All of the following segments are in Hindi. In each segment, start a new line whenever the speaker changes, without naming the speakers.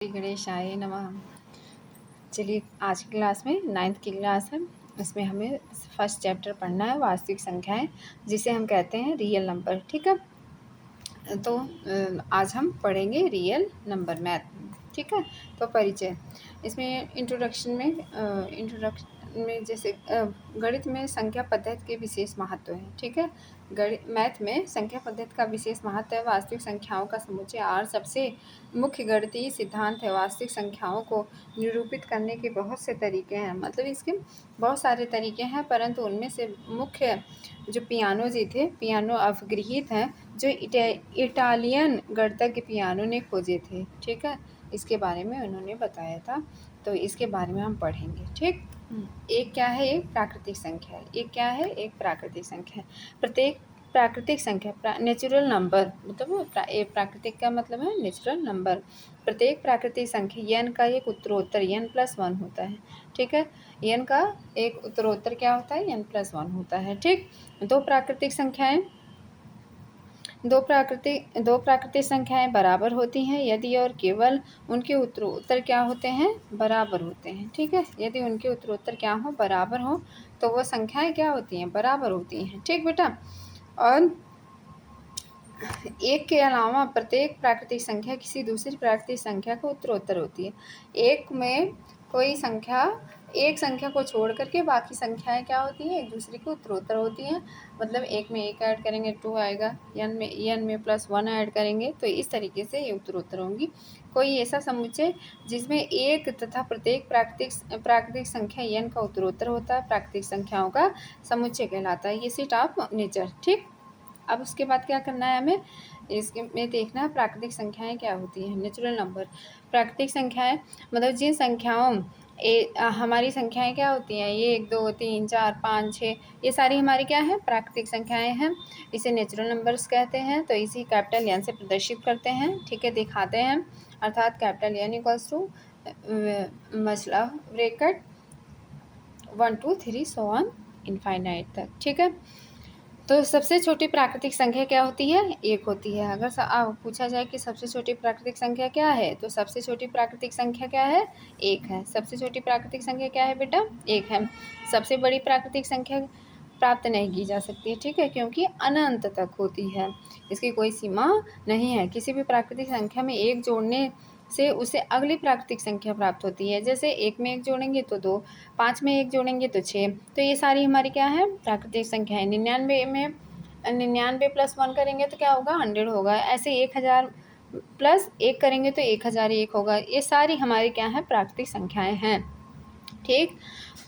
श्री गणेशाय नमः। चलिए आज की क्लास में 9th की क्लास है। इसमें हमें फर्स्ट चैप्टर पढ़ना है वास्तविक संख्याएं, जिसे हम कहते हैं रियल नंबर। ठीक है, तो आज हम पढ़ेंगे रियल नंबर मैथ। ठीक है, तो परिचय इसमें इंट्रोडक्शन में जैसे गणित में संख्या पद्धति के विशेष महत्व है। ठीक है, गणित मैथ में संख्या पद्धति का विशेष महत्व है। वास्तविक संख्याओं का समुच्चय आर सबसे मुख्य गणितीय सिद्धांत है। वास्तविक संख्याओं को निरूपित करने के बहुत से तरीके हैं, मतलब इसके बहुत सारे तरीके हैं, परंतु उनमें से मुख्य जो पियानो अपगृहीत हैं, जो इटालियन गणितज्ञ पियानो ने खोजे थे। ठीक है, इसके बारे में उन्होंने बताया था, तो इसके बारे में हम पढ़ेंगे। ठीक, एक क्या है, एक प्राकृतिक संख्या है। एक क्या है, एक प्राकृतिक संख्या है। प्रत्येक प्राकृतिक संख्या नेचुरल नंबर, मतलब प्राकृतिक का मतलब है नेचुरल नंबर। प्रत्येक प्राकृतिक संख्या n का एक उत्तरोत्तर n+1 होता है। ठीक है, n का एक उत्तरोत्तर क्या होता है, n+1 होता है। ठीक, दो प्राकृतिक संख्याएं बराबर होती हैं यदि और केवल उनके उत्तरोत्तर क्या होते हैं, बराबर होते हैं। ठीक है, यदि उनके उत्तरोत्तर क्या हो, बराबर हो, तो वो संख्याएं क्या होती हैं, बराबर होती हैं। ठीक बेटा, और एक के अलावा प्रत्येक प्राकृतिक संख्या किसी दूसरी प्राकृतिक संख्या को उत्तरोत्तर होती है। एक में कोई संख्या, एक संख्या को छोड़ करके बाकी संख्याएं क्या होती हैं, एक दूसरे के उत्तरोत्तर होती हैं। मतलब एक में एक ऐड करेंगे 2 आएगा, n में +1 ऐड करेंगे तो इस तरीके से ये उत्तरोत्तर होंगी। कोई ऐसा समुच्चय जिसमें एक तथा प्रत्येक प्राकृतिक संख्या n का उत्तरोत्तर होता है, प्राकृतिक संख्याओं का समुच्चय कहलाता है। ये सेट ऑफ नेचर। ठीक, अब उसके बाद क्या करना है हमें, इसके में देखना है प्राकृतिक संख्याएं क्या होती हैं, नेचुरल नंबर। प्राकृतिक संख्याएं मतलब जिन संख्याओं हमारी संख्याएं क्या होती हैं, ये 1 2 3 4 5 6, ये सारी हमारी क्या है, प्राकृतिक संख्याएं हैं। इसे नेचुरल नंबर्स कहते हैं। तो इसी कैपिटल एन से प्रदर्शित करते हैं। ठीक है, दिखाते हैं, अर्थात कैपिटल एन इक्वल्स टू मसला ब्रैकेट 1 2 3 सो ऑन इनफाइनाइट तक। ठीक है, तो सबसे छोटी प्राकृतिक संख्या क्या होती है, एक होती है। अगर पूछा जाए कि सबसे छोटी प्राकृतिक संख्या क्या है, तो सबसे छोटी प्राकृतिक संख्या क्या है, एक है। सबसे छोटी प्राकृतिक संख्या क्या है बेटा, एक है। सबसे बड़ी प्राकृतिक संख्या प्राप्त नहीं की जा सकती है। ठीक है, क्योंकि अनंत तक होती है, इसकी कोई सीमा नहीं है। किसी भी प्राकृतिक संख्या में एक जोड़ने से उसे अगली प्राकृतिक संख्या प्राप्त होती है। जैसे 1 में 1 जोड़ेंगे तो 2, 5 में 1 जोड़ेंगे तो 6। तो ये सारी हमारी क्या है, प्राकृतिक संख्या है। 99 में 99 +1 करेंगे तो क्या होगा, 100 होगा। ऐसे 1000 +1 करेंगे तो 1001 होगा। ये सारी हमारी क्या है, प्राकृतिक संख्याएं हैं। ठीक,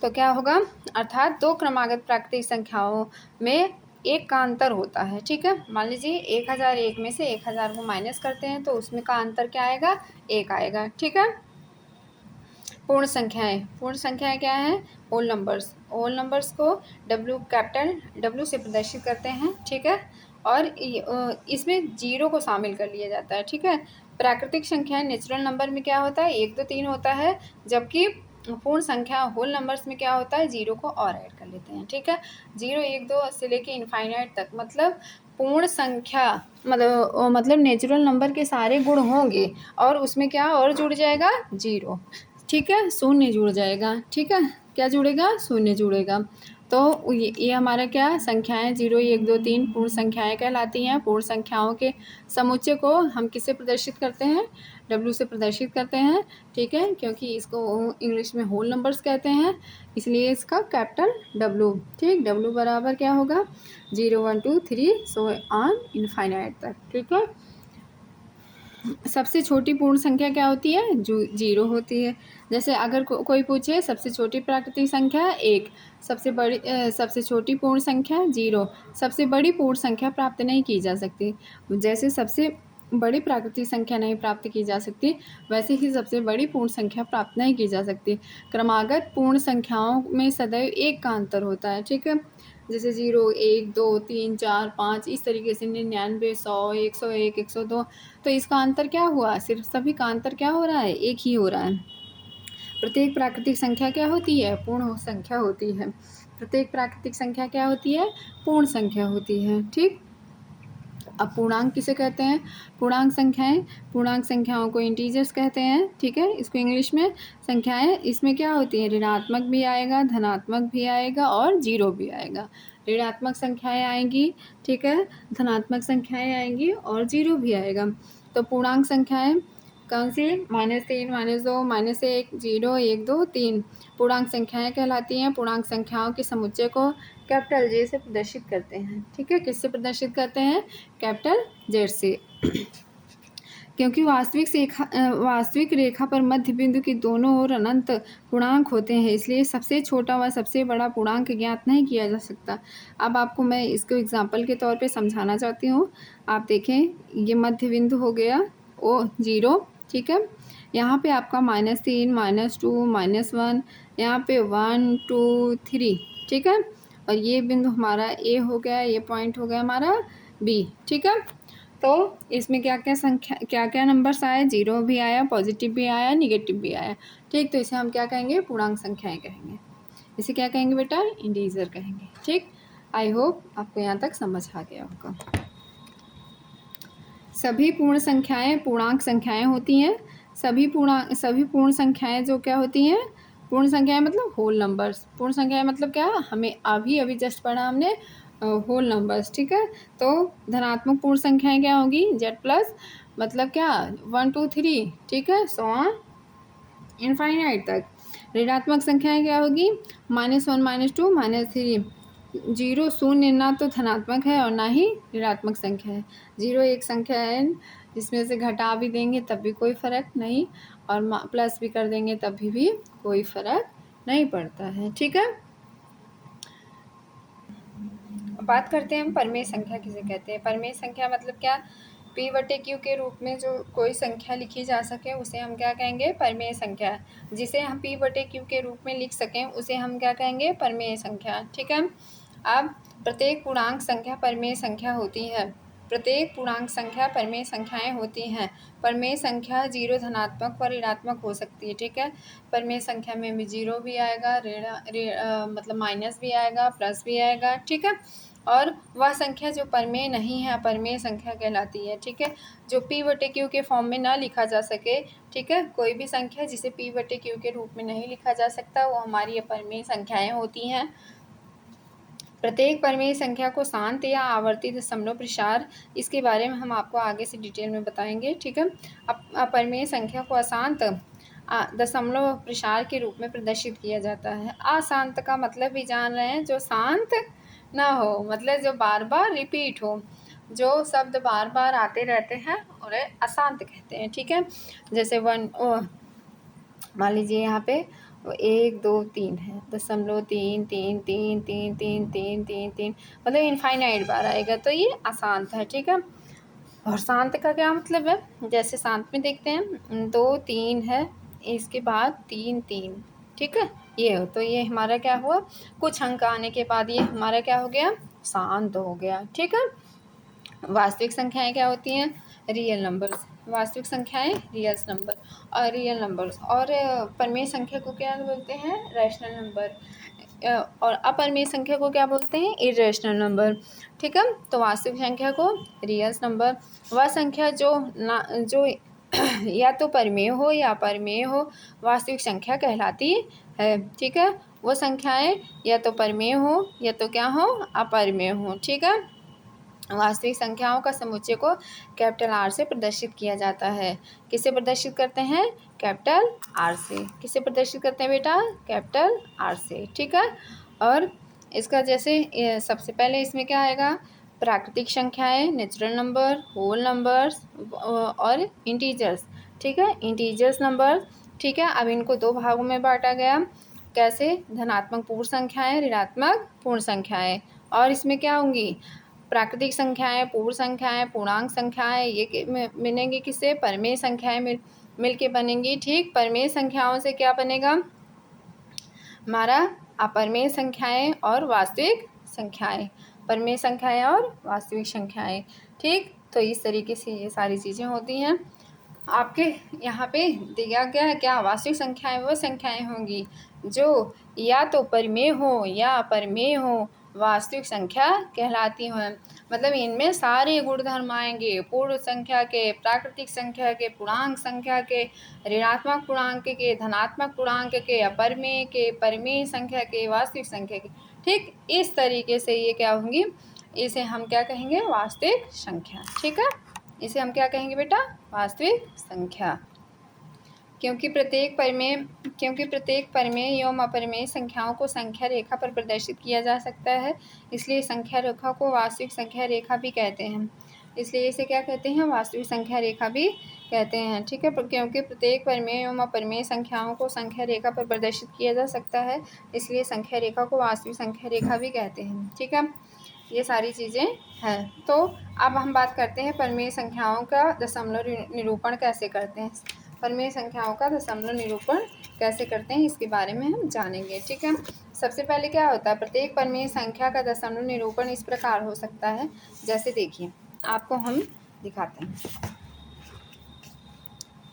तो क्या होगा, अर्थात दो क्रमागत प्राकृतिक संख्याओं में एक का अंतर होता है। ठीक है, मान लीजिए 1001 में से 1000 को माइनस करते हैं तो उसमें का अंतर क्या आएगा, एक आएगा। ठीक है, पूर्ण संख्याएं क्या है, होल नंबर्स को कैपिटल W से प्रदर्शित करते हैं। ठीक है, और इसमें 0 को शामिल कर लिया जाता है। ठीक है, प्राकृतिक संख्याएं नेचुरल नंबर में क्या होता है, 1 2 3 होता है, जबकि पूर्ण संख्या होल नंबर्स में क्या होता है, 0 को और ऐड कर लेते हैं। ठीक है, 0 1 2 से लेके इनफाइनाइट तक, मतलब पूर्ण संख्या मतलब नेचुरल नंबर के सारे गुण होंगे और उसमें क्या और जुड़ जाएगा, 0। ठीक है, शून्य जुड़ जाएगा। ठीक है, क्या जुड़ेगा, शून्य जुड़ेगा। तो ये हमारा क्या संख्याएं 0 1 2 3 पूर्ण संख्याएं कहलाती हैं। पूर्ण संख्याओं के समुच्चय को हम किससे प्रदर्शित करते हैं, W से प्रदर्शित करते हैं। ठीक है, क्योंकि इसको इंग्लिश में होल नंबर्स कहते हैं, इसलिए इसका कैपिटल W। ठीक, W बराबर क्या होगा, 0 1 2 3 सो ऑन इनफाइनाइट तक। ठीक है, सबसे छोटी पूर्ण संख्या क्या होती है, जो 0 होती है। जैसे अगर कोई पूछे सबसे छोटी प्राकृतिक संख्या 1, सबसे छोटी पूर्ण संख्या 0, सबसे बड़ी पूर्ण संख्या प्राप्त नहीं की जा सकती। जैसे सबसे बड़ी प्राकृतिक संख्या नहीं प्राप्त की जा सकती, वैसे ही सबसे बड़ी पूर्ण संख्या प्राप्त नहीं की जा सकती। क्रमागत पूर्ण संख्याओं में सदैव एक का अंतर होता है। ठीक है, जैसे 0 1 2 3 4 5, इस तरीके से 99 100 101 102, तो इसका अंतर क्या हुआ, सिर्फ सभी का अंतर क्या हो रहा है, एक ही हो रहा है। प्रत्येक प्राकृतिक संख्या क्या होती है, पूर्ण संख्या होती है। प्रत्येक प्राकृतिक संख्या क्या होती है, पूर्ण संख्या होती है। ठीक, अब पूर्णांक किसे कहते हैं? पूर्णांक संख्याओं को इंटीजर्स कहते हैं, ठीक है। इसको इंग्लिश में संख्याएं, इसमें क्या होती है, ऋणात्मक भी आएगा, धनात्मक भी आएगा और जीरो भी आएगा। ऋणात्मक संख्याएं आएंगी, ठीक है, धनात्मक संख्याएं आएंगी और जीरो भी आएगा। तो पूर्णांक संख्याएं कौन सी? -3, -2, -1, 0, 1, 2, 3 पूर्णांक संख्याएं कहलाती हैं। पूर्णांक संख्याओं के समुच्चय को कैपिटल जे से प्रदर्शित करते हैं, ठीक है। किससे प्रदर्शित करते हैं? कैपिटल जेड से। क्योंकि वास्तविक रेखा पर मध्य बिंदु की दोनों ओर अनंत पूर्णांक होते हैं, इसलिए सबसे छोटा व सबसे बड़ा पूर्णांक ज्ञात नहीं किया जा सकता। अब आपको मैं इसको एग्जाम्पल के तौर पे समझाना चाहती हूँ। आप देखें, ये मध्य बिंदु हो गया ओ 0, ठीक है। यहाँ पे आपका -3, -2, -1, यहाँ पे 1, 2, 3, ठीक है। और ये बिंदु हमारा ए हो गया, ये पॉइंट हो गया हमारा बी, ठीक है। तो इसमें क्या क्या नंबर्स आए? 0 भी आया, पॉजिटिव भी आया, निगेटिव भी आया, ठीक। तो इसे हम क्या कहेंगे? पूर्णांक संख्याएं कहेंगे। इसे क्या कहेंगे बेटा? इंटीजर कहेंगे, ठीक। आई होप आपको यहाँ तक समझ आ गया होगा। सभी पूर्ण संख्याएं पूर्णांक संख्याएं होती हैं। सभी पूर्ण संख्याएं जो क्या होती हैं? पूर्ण संख्याएं मतलब होल नंबर्स। पूर्ण संख्याएं मतलब क्या? हमें अभी जस्ट पढ़ा हमने, होल नंबर्स, ठीक है। तो धनात्मक पूर्ण संख्याएं क्या होगी? Z+ मतलब क्या? 1, 2, 3, ठीक है, सो ऑन इनफाइनाइट तक। ऋणात्मक संख्याएं क्या होगी? -1, -2, -3। 0 शून्य ना तो धनात्मक है और ना ही ऋणात्मक संख्या है। 0 एक संख्या है जिसमें से घटा भी देंगे तब भी कोई फ़र्क नहीं, और प्लस भी कर देंगे तब भी कोई फ़र्क नहीं पड़ता है, ठीक है। बात करते हैं हम परिमेय संख्या किसे कहते हैं। परिमेय संख्या मतलब क्या? P/Q के रूप में जो कोई संख्या लिखी जा सके उसे हम क्या कहेंगे? परिमेय संख्या। जिसे हम P/Q के रूप में लिख सकें उसे हम क्या कहेंगे? परिमेय संख्या, ठीक है। अब प्रत्येक पूर्णांक संख्या परिमेय संख्या होती है। प्रत्येक पूर्णांक संख्या परिमेय संख्याएं होती हैं। परिमेय संख्या 0 धनात्मक व ऋणात्मक हो सकती है, ठीक है। परिमेय संख्या में भी 0 भी आएगा, मतलब माइनस भी आएगा, प्लस भी आएगा, ठीक है। और वह संख्या जो परिमेय नहीं है अपरिमेय संख्या कहलाती है, ठीक है। जो P/Q के फॉर्म में ना लिखा जा सके, ठीक है, कोई भी संख्या जिसे P/Q के रूप में नहीं लिखा जा सकता वो हमारी अपरिमेय संख्याएं होती हैं। प्रत्येक परिमेय संख्या को शांत या आवर्ती दशमलव प्रसार, इसके बारे में हम आपको आगे से डिटेल में बताएंगे, ठीक है। अपरिमेय संख्या को अशांत दशमलव प्रसार के रूप में प्रदर्शित किया जाता है। अशांत का मतलब भी जान रहे हैं, जो शांत ना हो, मतलब जो बार बार रिपीट हो, जो शब्द बार बार आते रहते हैं उन्हें अशांत कहते हैं, ठीक है। जैसे मान लीजिए यहाँ पे 1, 2, 3 है, 0.3, 3, 3, 3, 3, 3, 3, 3, मतलब इनफाइनाइट बार आएगा, तो ये अशांत है, ठीक है। और शांत का क्या मतलब है? जैसे शांत में देखते हैं 2, 3 है, इसके बाद 3, 3, ठीक है, ये हो, तो ये हमारा क्या हुआ? कुछ अंक आने के बाद ये हमारा क्या हो गया? शांत हो गया, ठीक है। वास्तविक संख्याएं क्या होती हैं? Real numbers. वास्तविक संख्याएं रियल नंबर्स। और परिमेय संख्या को क्या बोलते हैं? Rational number. और अपरिमेय संख्या को क्या बोलते हैं? इरेशनल नंबर, ठीक है। तो वास्तविक संख्या को रियल नंबर, वह संख्या जो या तो परिमेय हो या अपरिमेय हो, वास्तविक संख्या कहलाती है, ठीक है। वो संख्याएं या तो परिमेय हो या तो क्या हो? अपरिमेय हो, ठीक है। वास्तविक संख्याओं का समुच्चय को कैपिटल R से प्रदर्शित किया जाता है। किसे प्रदर्शित करते हैं? कैपिटल R से। किसे प्रदर्शित करते हैं बेटा? कैपिटल R से, ठीक है। और इसका जैसे सबसे पहले इसमें क्या आएगा? प्राकृतिक संख्याएं, नेचुरल नंबर, होल नंबर्स और इंटीजर्स, ठीक है, इंटीजर्स नंबर, ठीक है। अब इनको दो भागों में बांटा गया। कैसे? धनात्मक पूर्ण संख्याएं, ऋणात्मक पूर्ण संख्याएं। और इसमें क्या होंगी? प्राकृतिक संख्याएं, पूर्ण संख्याएं, पूर्णांक संख्याएं, ये मिलेंगी किससे? परिमेय संख्याएं मिल के बनेंगी, ठीक। परिमेय संख्याओं से क्या बनेगा? हमारा अपरिमेय संख्याएं और वास्तविक संख्याएं, परिमेय संख्याएं और वास्तविक संख्याएं, ठीक। तो इस तरीके से ये सारी चीज़ें होती हैं। आपके यहाँ पे दिया गया है क्या? वास्तविक संख्याएं वो संख्याएं होंगी जो या तो परिमेय हो या अपरिमेय हो वास्तविक संख्या कहलाती हैं। मतलब इनमें सारे गुणधर्म आएंगे, पूर्ण संख्या के, प्राकृतिक संख्या के, पूर्णांक संख्या के, ऋणात्मक पूर्णांक के, धनात्मक पूर्णांक के, अपरिमेय के, परिमेय संख्या के, वास्तविक संख्या के। ठीक इस तरीके से ये क्या होंगी, इसे हम क्या कहेंगे, वास्तविक संख्या। ठीक है, इसे हम क्या कहेंगे बेटा, वास्तविक संख्या। क्योंकि प्रत्येक परिमेय एवं अपरिमेय संख्याओं को संख्या रेखा पर प्रदर्शित किया जा सकता है, इसलिए संख्या रेखा को वास्तविक संख्या रेखा भी कहते हैं। इसलिए इसे क्या कहते हैं, वास्तविक संख्या रेखा भी कहते हैं। ठीक है, क्योंकि प्रत्येक परिमेय एवं अपरिमेय संख्याओं को संख्या रेखा पर प्रदर्शित किया जा सकता है, इसलिए संख्या रेखा को वास्तविक संख्या रेखा भी कहते हैं। ठीक है, ये सारी चीज़ें हैं। तो अब हम बात करते हैं परिमेय संख्याओं का दशमलव निरूपण कैसे करते हैं। परिमेय संख्याओं का दशमलव निरूपण कैसे करते हैं, इसके बारे में हम जानेंगे। ठीक है, सबसे पहले क्या होता है, प्रत्येक परिमेय संख्या का दशमलव निरूपण इस प्रकार हो सकता है। जैसे देखिए, आपको हम दिखाते हैं।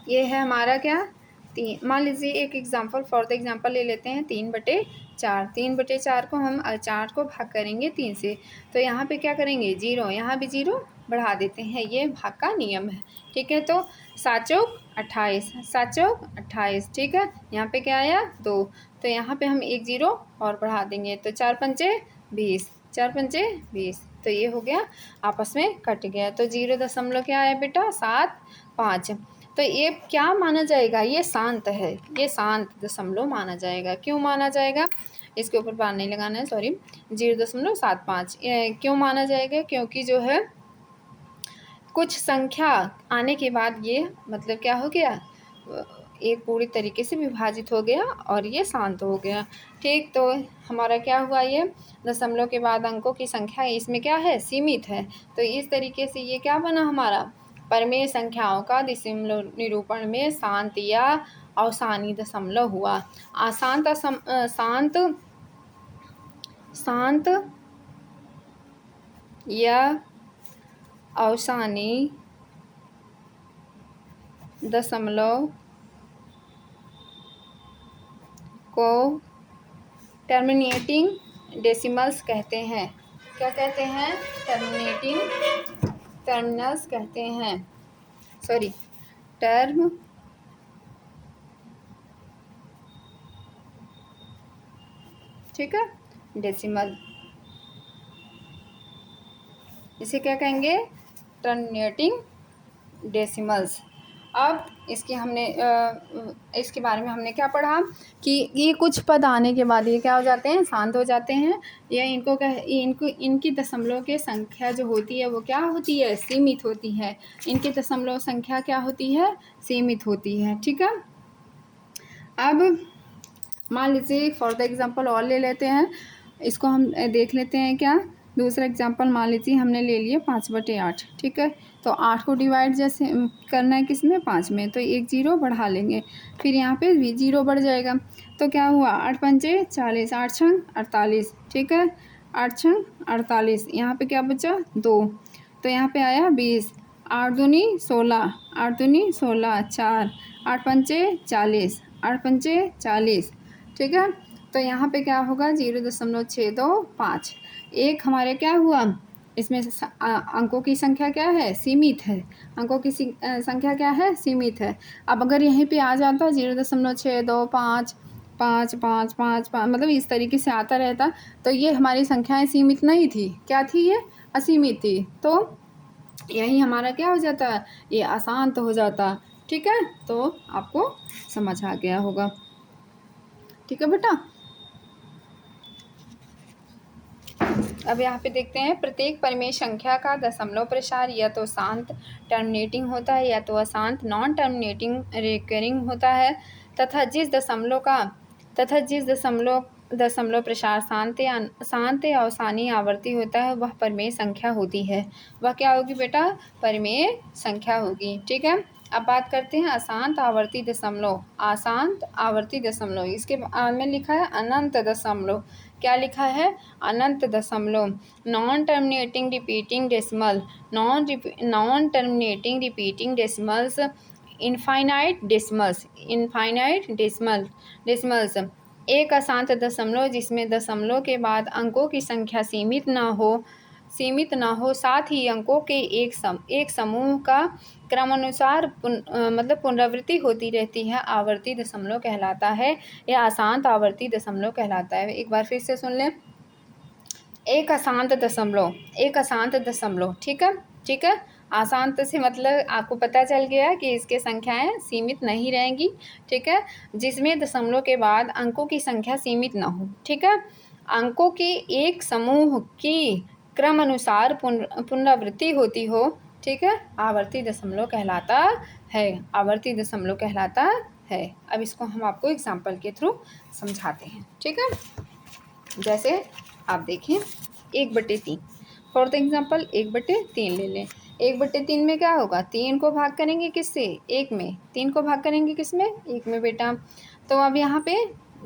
ये है हमारा क्या, 3। मान लीजिए एक एग्जाम्पल, फॉर द एग्जाम्पल ले लेते हैं 3/4। 3/4 को हम 4 को भाग करेंगे 3 से, तो यहाँ पे क्या करेंगे, 0, यहाँ भी 0 बढ़ा देते हैं, ये भाग का नियम है। ठीक है, तो 7 चौक 28, 7 चौक 28। ठीक है, यहाँ पे क्या आया, 2, तो यहाँ पे हम 1 0 और बढ़ा देंगे, तो 4 पंचे 20, 4 पंचे 20, तो ये हो गया, आपस में कट गया। तो 0 दशमलव क्या आया बेटा, 7 5। तो ये क्या माना जाएगा, ये शांत है, ये शांत दशमलव माना जाएगा। क्यों माना जाएगा, इसके ऊपर बार नहीं लगाना है, सॉरी। 0.75 क्यों माना जाएगा, क्योंकि जो है कुछ संख्या आने के बाद ये मतलब क्या हो गया, एक पूरी तरीके से विभाजित हो गया और ये शांत हो गया। ठीक, तो हमारा क्या हुआ, ये दशमलव के बाद अंकों की संख्या इसमें क्या है, सीमित है। तो इस तरीके से ये क्या बना हमारा, परिमेय संख्याओं का दशमलव निरूपण में शांत या अवसानी दशमलव हुआ। शांत या अवसानी दशमलव को टर्मिनेटिंग डेसिमल्स कहते हैं। क्या कहते हैं, टर्मिनल्स कहते हैं, सॉरी, टर्म ठीक है, डेसिमल, इसे क्या कहेंगे, टर्मिनेटिंग डेसिमल्स। अब इसके बारे में हमने क्या पढ़ा कि ये कुछ पद आने के बाद ये क्या हो जाते हैं, शांत हो जाते हैं, या इनकी दशमलव के संख्या जो होती है वो क्या होती है, सीमित होती है। इनकी दशमलव संख्या क्या होती है, सीमित होती है। ठीक है, अब मान लीजिए फॉर द एग्जांपल और ले लेते हैं, इसको हम देख लेते हैं। क्या, दूसरा एग्जांपल मान लीजिए हमने ले लिया 5/8। ठीक है, तो 8 को डिवाइड जैसे करना है किस में, 5 में, तो 1 0 बढ़ा लेंगे, फिर यहाँ पे भी 0 बढ़ जाएगा, तो क्या हुआ, 8 पंचे 40, 8 छंग 48। ठीक है, 8 छंग 48, यहाँ पे क्या बचा, 2, तो यहाँ पे आया 20, 8 दूनी 16, 8 दूनी 16, 4, 8 पंचे 40, 8 पंचे 40। ठीक है, तो यहाँ पे क्या होगा, 0.625। एक हमारे क्या हुआ, इसमें अंकों की संख्या क्या है, सीमित है, अंकों की संख्या क्या है, सीमित है। अब अगर यहीं पे आ जाता 0.625, 5 5 5 5, मतलब इस तरीके से आता रहता, तो ये हमारी संख्याएं सीमित नहीं थी, क्या थी, ये असीमित थी, तो यही हमारा क्या हो जाता है, ये अशांत हो जाता। ठीक है, तो आपको समझ आ गया होगा। ठीक है बेटा, अब यहाँ पे देखते हैं, प्रत्येक परिमेय संख्या का दशमलव प्रसार या तो शांत टर्मिनेटिंग होता है या तो अशांत नॉन टर्मिनेटिंग रिकरिंग होता है, तथा जिस दशमलव प्रसार शांत या अवसानी आवर्ती होता है वह परिमेय संख्या होती है। वह क्या होगी बेटा, परिमेय संख्या होगी। ठीक है, अब बात करते हैं अशांत आवर्ती दशमलव। अशांत आवर्ती दशमलव, इसके में लिखा है अनंत दशमलव। क्या लिखा है, अनंत दशमलव। Non terminating repeating decimal, non terminating repeating decimals, infinite decimals, एक अशांत दशमलव जिसमें दशमलव के बाद अंकों की संख्या सीमित न हो, साथ ही अंकों के एक समूह का क्रमानुसार मतलब पुनरावृत्ति होती रहती है, आवर्ती दशमलव कहलाता है या अशांत आवर्ती दशमलव कहलाता है। एक बार फिर से सुन लें। एक अशांत दशमलव, ठीक है। अशांत से मतलब आपको पता चल गया कि इसके संख्याएं सीमित नहीं रहेंगी, ठीक है, जिसमें दशमलव के बाद अंकों की संख्या सीमित ना हो, ठीक है। अंकों के एक समूह की क्रम अनुसार पुनरावृत्ति होती हो, ठीक है, आवर्ती दशमलव कहलाता है। अब इसको हम आपको एग्जाम्पल के थ्रू समझाते हैं, ठीक है। जैसे आप देखें 1/3, फॉर द एग्जाम्पल 1/3 ले लें। 1/3 में क्या होगा, 3 को भाग करेंगे किससे, 1 में। 3 को भाग करेंगे किस में, 1 में बेटा। तो अब यहाँ पे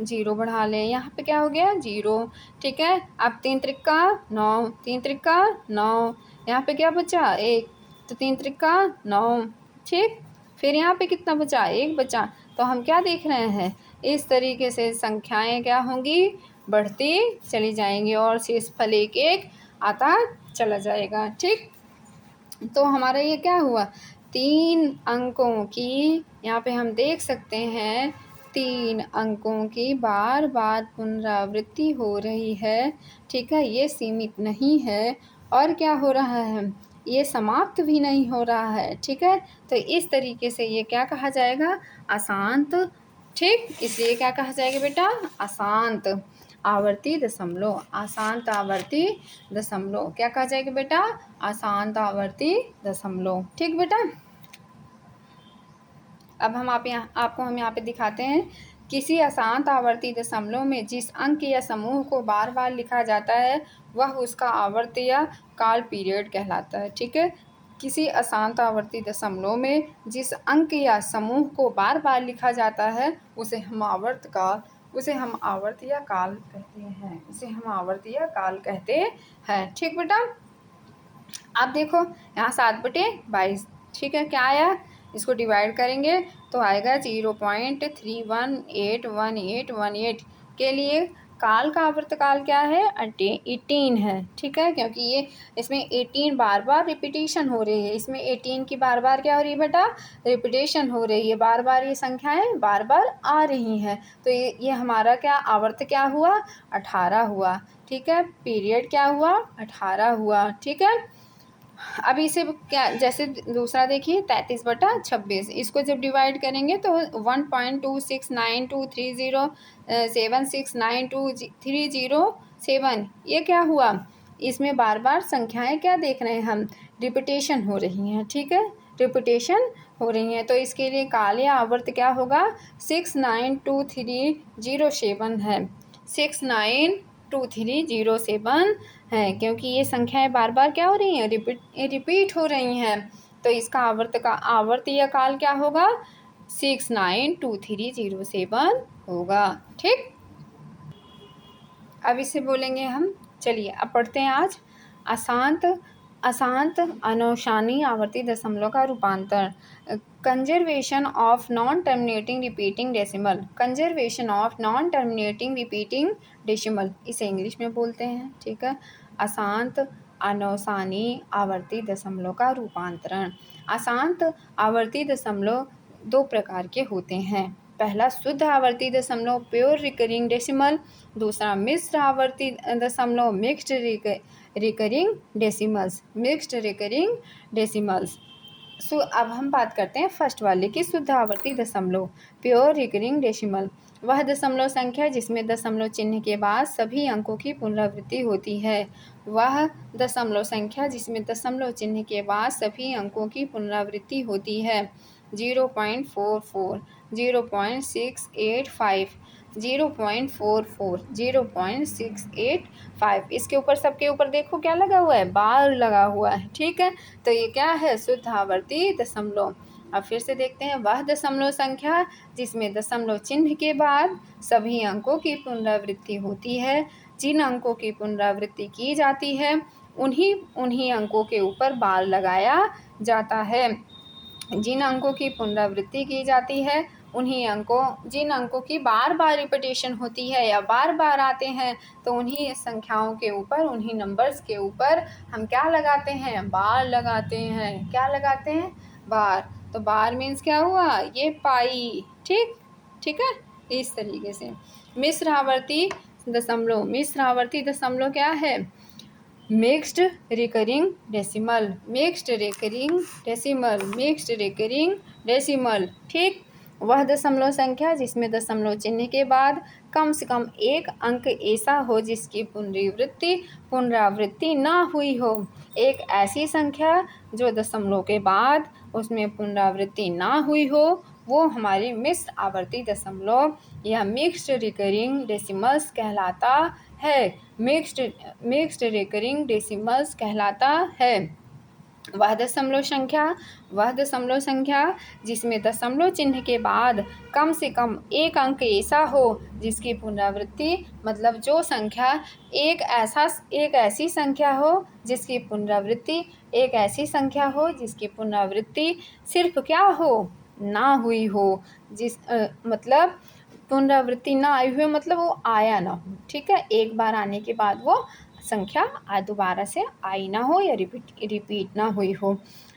0 बढ़ा लें, यहाँ पे क्या हो गया 0, ठीक है। अब 3 त्रिका 9, 3 त्रिका 9, यहाँ पे क्या बचा 1, तो 3 त्रिका 9, ठीक। फिर यहाँ पे कितना बचा, 1 बचा। तो हम क्या देख रहे हैं, इस तरीके से संख्याएं क्या होंगी, बढ़ती चली जाएंगी और शेषफल 1 आता चला जाएगा, ठीक। तो हमारा ये क्या हुआ, 3 अंकों की, यहाँ पे हम देख सकते हैं 3 अंकों की बार बार पुनरावृत्ति हो रही है, ठीक है। ये सीमित नहीं है और क्या हो रहा है, ये समाप्त भी नहीं हो रहा है, ठीक है। तो इस तरीके से ये क्या कहा जाएगा, अशांत, ठीक। इसलिए क्या कहा जाएगा बेटा, अशांत आवर्ती दशमलव, अशांत आवर्ती दशमलव, क्या कहा जाएगा बेटा, अशांत आवर्ती दशमलव, ठीक बेटा। अब हम आपको हम यहाँ पे दिखाते हैं, किसी अशांत आवर्ती दशमलव में जिस अंक या समूह को बार बार लिखा जाता है वह उसका आवर्त या काल पीरियड कहलाता है, ठीक है। किसी अशांत आवर्ती दशमलव में जिस अंक या समूह को बार बार लिखा जाता है उसे हम आवर्त या काल कहते हैं, ठीक बेटा। अब देखो यहाँ 7/22, ठीक है, क्या आया, इसको डिवाइड करेंगे तो आएगा 0.318818 के लिए काल का आवर्तकाल क्या है, 18 है, ठीक है, क्योंकि ये इसमें 18 बार बार रिपीटेशन हो रही है, इसमें 18 की बार बार क्या हो रही है बेटा, रिपीटेशन हो रही है, बार बार ये संख्याएं बार बार आ रही हैं। तो ये हमारा क्या आवर्त क्या हुआ, 18 हुआ, ठीक है। पीरियड क्या हुआ, 18 हुआ, ठीक है। अब इसे क्या, जैसे दूसरा देखिए 33/26, इसको जब डिवाइड करेंगे तो 1.26923076923007, ये क्या हुआ, इसमें बार बार संख्याएं क्या देख रहे हैं हम, रिपीटेशन हो रही हैं, ठीक है, रिपीटेशन हो रही हैं। तो इसके लिए काल या आवर्त क्या होगा, 692307 है, 692307 है, क्योंकि ये संख्याएं बार बार क्या हो रही हैं, रिपीट हो रही हैं। तो इसका आवर्त या काल क्या होगा, 692307 होगा, ठीक। अब इसे बोलेंगे हम, चलिए अब पढ़ते हैं आज अशांत अनौशानी आवर्ती दशमलव का रूपांतर। Conservation of non terminating repeating decimal, इसे इंग्लिश में बोलते हैं, ठीक है। अशांत अनौशानी आवर्ती दशमलव का रूपांतरण। अशांत आवर्ती दशमलव 2 प्रकार के होते हैं। पहला शुद्ध आवर्ती दशमलव प्योर रिकरिंग डेसिमल, दूसरा मिश्र आवर्ती दशमलव मिक्स्ड रिकरिंग डेसिमल्स। अब हम बात करते हैं फर्स्ट वाले की, शुद्ध आवर्ती दशमलव प्योर रिकरिंग डेसिमल। वह दशमलव संख्या जिसमें दशमलव चिन्ह के बाद सभी अंकों की पुनरावृत्ति होती है। वह दशमलव संख्या जिसमें दशमलव चिन्ह के बाद सभी अंकों की पुनरावृत्ति होती है। 0.44, 0.685, 0.44, 0.685, इसके ऊपर सबके ऊपर देखो क्या लगा हुआ है, बार लगा हुआ है, ठीक है। तो ये क्या है, शुद्ध आवर्ती दशमलव। अब फिर से देखते हैं, वह दशमलव संख्या जिसमें दशमलव चिन्ह के बाद सभी अंकों की पुनरावृत्ति होती है। जिन अंकों की पुनरावृत्ति की जाती है उन्हीं अंकों के ऊपर बार लगाया जाता है। जिन अंकों की पुनरावृत्ति की जाती है उन्हीं अंकों जिन अंकों की बार बार रिपीटेशन होती है या बार बार आते हैं, तो उन्हीं संख्याओं के ऊपर, उन्हीं नंबर्स के ऊपर हम क्या लगाते हैं, बार लगाते हैं। क्या लगाते हैं, बार। तो बार मीन्स क्या हुआ, ये पाई। ठीक ठीक है, इस तरीके से। मिश्र आवर्ती दशमलव, मिश्र आवर्ती दशमलव क्या है, mixed recurring decimal, mixed recurring decimal, mixed recurring decimal. ठीक, वह दशमलव संख्या जिसमें दशमलव चिन्ह के बाद कम से कम एक अंक ऐसा हो जिसकी पुनरावृत्ति ना हुई हो। एक ऐसी संख्या जो दशमलव के बाद उसमें पुनरावृत्ति ना हुई हो, वो हमारी मिश्र आवर्ती दशमलव या मिक्स्ड रिकरिंग डेसिमल्स कहलाता है। मिक्स्ड रिकरिंग डेसिमल्स कहलाता है। वह दशमलव संख्या जिसमें दशमलव चिन्ह के बाद कम से कम एक अंक ऐसा हो जिसकी पुनरावृत्ति, मतलब जो संख्या एक ऐसी संख्या हो जिसकी पुनरावृत्ति, एक ऐसी संख्या हो जिसकी पुनरावृत्ति सिर्फ क्या हो, ना हुई हो। मतलब पुनरावृत्ति ना आई हुई मतलब वो आया ना हो। ठीक है, एक बार आने के बाद वो संख्या दोबारा से आई ना हो या रिपीट ना हुई हो।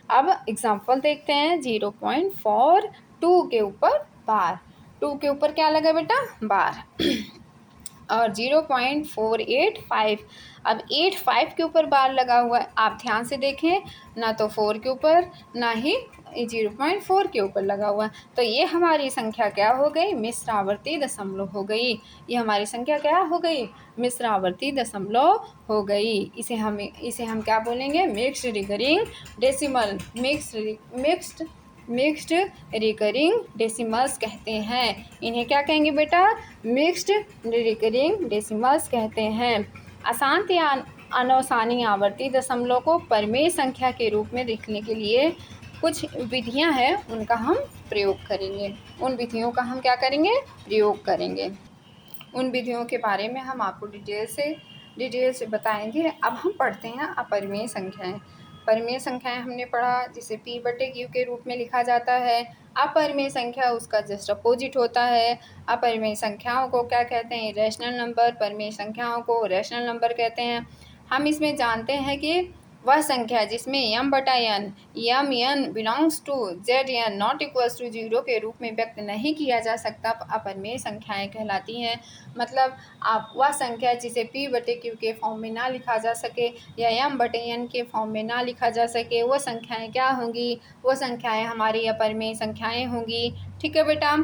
अब एग्जाम्पल देखते हैं। 0.42 के ऊपर बार, 2 के ऊपर क्या लगा बेटा, बार। और 0.485, अब 85 के ऊपर बार लगा हुआ है। आप ध्यान से देखें, ना तो 4 के ऊपर ना ही 0.4 के ऊपर लगा हुआ है। तो ये हमारी संख्या क्या हो गई, मिश्र आवर्ती दशमलव हो गई। ये हमारी संख्या क्या हो गई, मिश्र आवर्ती दशमलव हो गई। इसे हम क्या बोलेंगे, mixed recurring decimal, mixed recurring decimals कहते हैं। इन्हें क्या कहेंगे बेटा, मिक्स्ड रिकरिंग डेसिमल्स कहते हैं। अशांत या अनवसानी आवर्ती दशमलव को परिमेय संख्या के रूप में लिखने के लिए कुछ विधियां हैं, उनका हम प्रयोग करेंगे। उन विधियों का हम क्या करेंगे, प्रयोग करेंगे। उन विधियों के बारे में हम आपको डिटेल से बताएंगे। अब हम पढ़ते हैं अपरिमेय संख्याएं। परिमेय संख्याएं हमने पढ़ा, जिसे P/Q के रूप में लिखा जाता है। अपरिमेय संख्या उसका जस्ट अपोजिट होता है। अपरिमेय संख्याओं को क्या कहते हैं, रैशनल नंबर। परिमेय संख्याओं को रैशनल नंबर कहते हैं। हम इसमें जानते हैं कि वह संख्या जिसमें m/n m belongs to zn not equals to 0 के रूप में व्यक्त नहीं किया जा सकता, अपरिमेय संख्याएं कहलाती हैं। मतलब आप वह संख्या जिसे P/Q के फॉर्म में ना लिखा जा सके या m/n के फॉर्म में ना लिखा जा सके, वो संख्याएं क्या होंगी, वो संख्याएं हमारी अपरिमेय संख्याएं होंगी। ठीक है बेटा,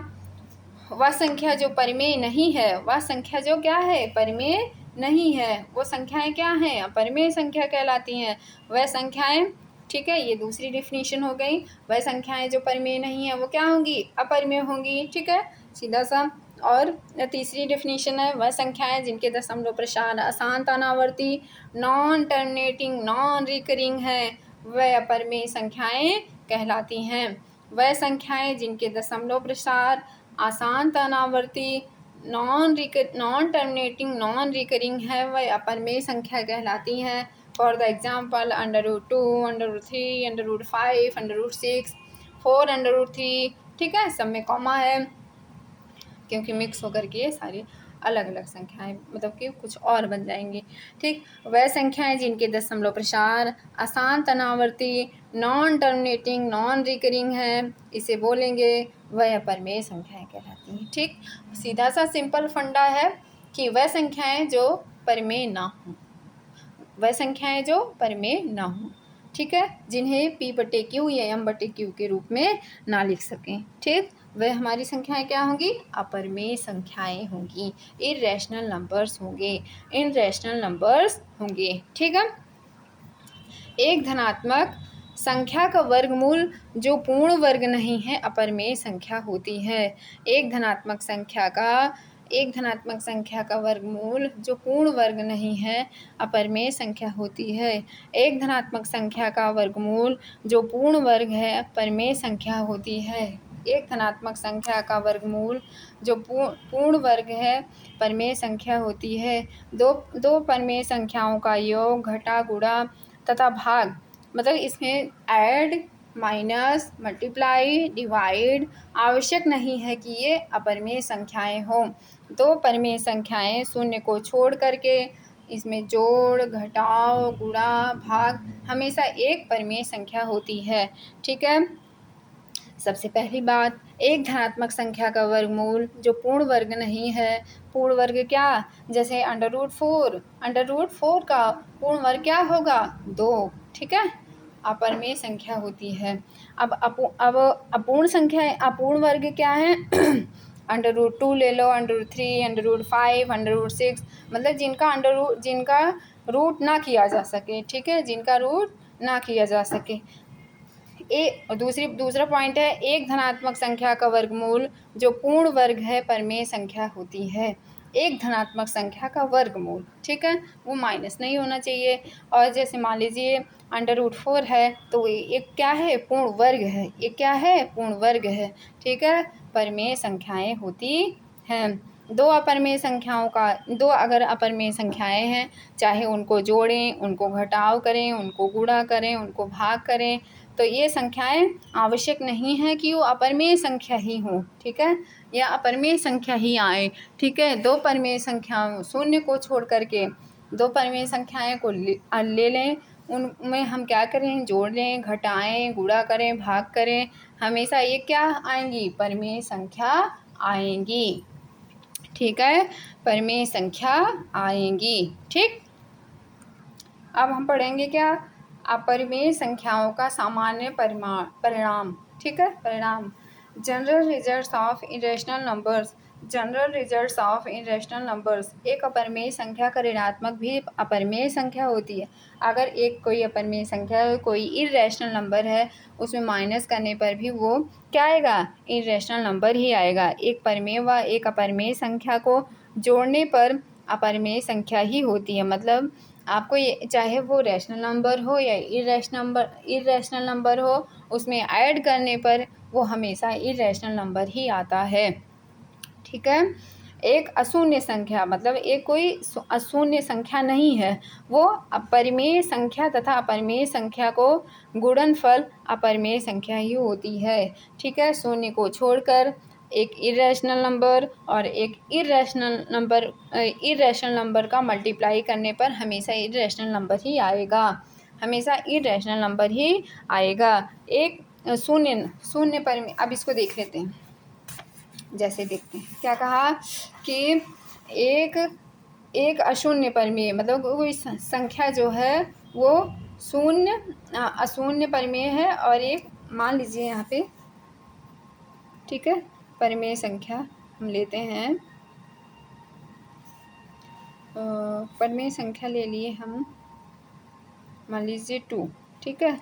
वह संख्या जो परिमेय नहीं है, वह संख्या जो क्या है, परिमेय नहीं है, वो संख्याएं क्या हैं, अपरिमेय संख्या कहलाती हैं। वह संख्याएं, ठीक है, ये दूसरी डेफिनेशन हो गई। वह संख्याएं जो परिमेय नहीं है वो क्या होंगी, अपरिमेय होंगी। ठीक है, सीधा सा। और तीसरी डेफिनेशन है, वह संख्याएं जिनके दशमलव प्रसार अशांत अनावर्ती, नॉन टर्मिनेटिंग, नॉन रिकरिंग है, वह अपरिमेय संख्याएं कहलाती हैं। वह संख्याएं जिनके दशमलव प्रसार अशांत अनावर्ती, नॉन टर्मिनेटिंग, नॉन रिकरिंग है, वह अपरिमेय संख्या कहलाती हैं। For the example √2, √3, √5, √6, 4, √3। ठीक है, सब में कॉमा है क्योंकि मिक्स होकर के सारी अलग अलग संख्याएं मतलब कि कुछ और बन जाएंगी। ठीक, वह संख्याएं जिनके दशमलव प्रसार अशांत अनावर्ती, नॉन टर्मिनेटिंग, नॉन रिकरिंग है, इसे बोलेंगे वह अपरिमेय संख्याएं कहलाती हैं। ठीक, सीधा सा सिंपल फंडा है कि वह संख्याएं जो परिमेय ना हों, वह संख्याएं जो परिमेय ना हों, ठीक है, जिन्हें P/Q या m/Q के रूप में ना लिख सकें। ठीक, वह हमारी संख्याएं क्या होंगी, अपरिमेय संख्याएं होंगी, इररेशनल नंबर्स होंगे, इनरेशनल नंबर्स होंगे। ठीक है, एक धनात्मक संख्या का वर्गमूल जो पूर्ण वर्ग नहीं है अपरिमेय संख्या होती है। एक धनात्मक संख्या का वर्गमूल जो पूर्ण वर्ग नहीं है अपरिमेय संख्या होती है। एक धनात्मक संख्या का वर्गमूल जो पूर्ण वर्ग है परिमेय संख्या होती है। एक धनात्मक संख्या का वर्गमूल जो पूर्ण वर्ग है परिमेय संख्या होती है। दो परिमेय संख्याओं का योग, घटा, गुणा तथा भाग, मतलब इसमें ऐड माइनस, मल्टीप्लाई, डिवाइड आवश्यक नहीं है कि ये अपरिमेय संख्याएं हों। दो परिमेय संख्याएं शून्य को छोड़ करके इसमें जोड़, घटाव, गुणा, भाग हमेशा एक परिमेय संख्या होती है। ठीक है। सबसे पहली बात, एक धनात्मक संख्या का वर्गमूल जो पूर्ण वर्ग नहीं है। पूर्ण वर्ग क्या? जैसे √4 का पूर्ण वर्ग क्या होगा? 2। ठीक है। अपरिमेय संख्या होती है। अब अपूर्ण संख्या, अपूर्ण वर्ग क्या है? √2 ले लो, √3, √5, √6, मतलब जिनका रूट ना किया जा सके। ठीक है, जिनका रूट ना किया जा सके। दूसरा पॉइंट है, एक धनात्मक संख्या का वर्गमूल जो पूर्ण वर्ग है परिमेय संख्या होती है। एक धनात्मक संख्या का वर्गमूल, ठीक है, वो माइनस नहीं होना चाहिए। और जैसे मान लीजिए √4 है तो ये क्या है? पूर्ण वर्ग है। ये क्या है? पूर्ण वर्ग है। ठीक है, परिमेय संख्याएं होती हैं। दो अगर अपरिमेय संख्याएं हैं, चाहे उनको जोड़ें, उनको घटाव करें, उनको गुणा करें, उनको भाग करें, तो ये संख्याएं आवश्यक नहीं है कि वो अपरिमेय संख्या ही हो। ठीक है, या अपरिमेय संख्या ही आए। ठीक है, दो परिमेय संख्याओं शून्य को छोड़ करके दो परिमेय संख्याएं को ले लें, उनमें हम क्या करें? जोड़ लें, घटाएं, गुणा करें, भाग करें, हमेशा ये क्या आएंगी? परिमेय संख्या आएंगी। ठीक है, परिमेय संख्या आएंगी। ठीक, अब हम पढ़ेंगे क्या? अपरिमेय संख्याओं का सामान्य परिणाम। ठीक है, परिणाम। General results of irrational numbers. एक अपरिमेय संख्या का ऋणात्मक भी अपरिमेय संख्या होती है। अगर कोई अपरिमेय संख्या कोई इरेशनल नंबर है, उसमें माइनस करने पर भी वो क्या आएगा? इरेशनल नंबर ही आएगा। एक परिमेय व एक अपरिमेय संख्या को जोड़ने पर अपरिमेय संख्या ही होती है। मतलब आपको ये चाहे वो रैशनल नंबर हो या इरेशनल नंबर हो, उसमें ऐड करने पर वो हमेशा इरेशनल नंबर ही आता है। ठीक है, एक अशून्य संख्या मतलब एक कोई अशून्य संख्या नहीं है, वो अपरिमेय संख्या तथा अपरिमेय संख्या को गुणनफल अपरिमेय संख्या ही होती है। ठीक है, शून्य को छोड़कर एक इरेशनल नंबर और एक इरेशनल नंबर का मल्टीप्लाई करने पर हमेशा इरेशनल नंबर ही आएगा। हमेशा इरेशनल नंबर ही आएगा। एक शून्य परिमेय, अब इसको देख लेते हैं। जैसे देखते हैं क्या कहा कि एक अशून्य परिमेय मतलब कोई संख्या जो है वो अशून्य परिमेय है, और एक मान लीजिए यहाँ पे, ठीक है, परिमेय संख्या हम लेते हैं, परिमेय संख्या ले लिए हम, मान लीजिए 2। ठीक है,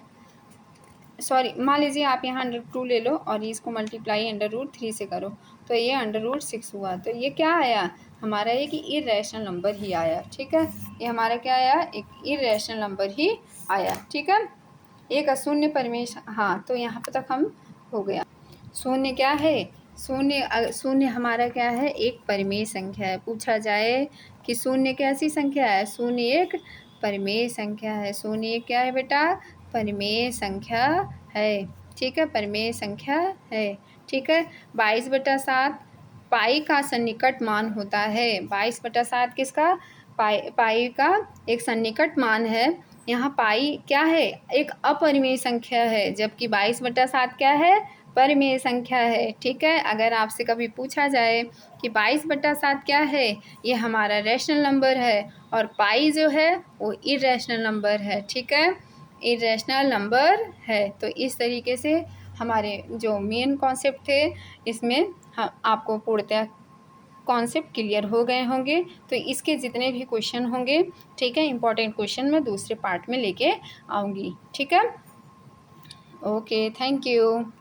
सॉरी, मान लीजिए आप यहाँ √2 ले लो और इसको मल्टीप्लाई √3 से करो, तो ये √6 हुआ। तो ये क्या आया हमारा? ये कि इरेशनल नंबर ही आया। ठीक है, ये हमारा क्या आया? एक इरेशनल नंबर ही आया। ठीक है, एक अशून्य परिमेय। हाँ, तो यहाँ पे तक हम हो गया। शून्य क्या है? शून्य हमारा क्या है? एक परिमेय संख्या है। पूछा जाए कि शून्य कैसी संख्या है? शून्य एक परिमेय संख्या है। शून्य क्या है बेटा? परिमेय संख्या है। ठीक है, परिमेय संख्या है। ठीक है, 22/7 पाई का सन्निकट मान होता है। 22/7 किसका? पाई का एक सन्निकट मान है। यहाँ पाई क्या है? एक अपरिमेय संख्या है, जबकि 22/7 क्या है? परिमेय संख्या है। ठीक है, अगर आपसे कभी पूछा जाए कि 22/7 क्या है, ये हमारा रैशनल नंबर है, और पाई जो है वो इरेशनल नंबर है। ठीक है, इरेशनल नंबर है। तो इस तरीके से हमारे जो मेन कॉन्सेप्ट थे, इसमें आपको पूर्णतः कॉन्सेप्ट क्लियर हो गए होंगे। तो इसके जितने भी क्वेश्चन होंगे, ठीक है, इंपॉर्टेंट क्वेश्चन मैं दूसरे पार्ट में लेके आऊँगी। ठीक है, ओके, थैंक यू।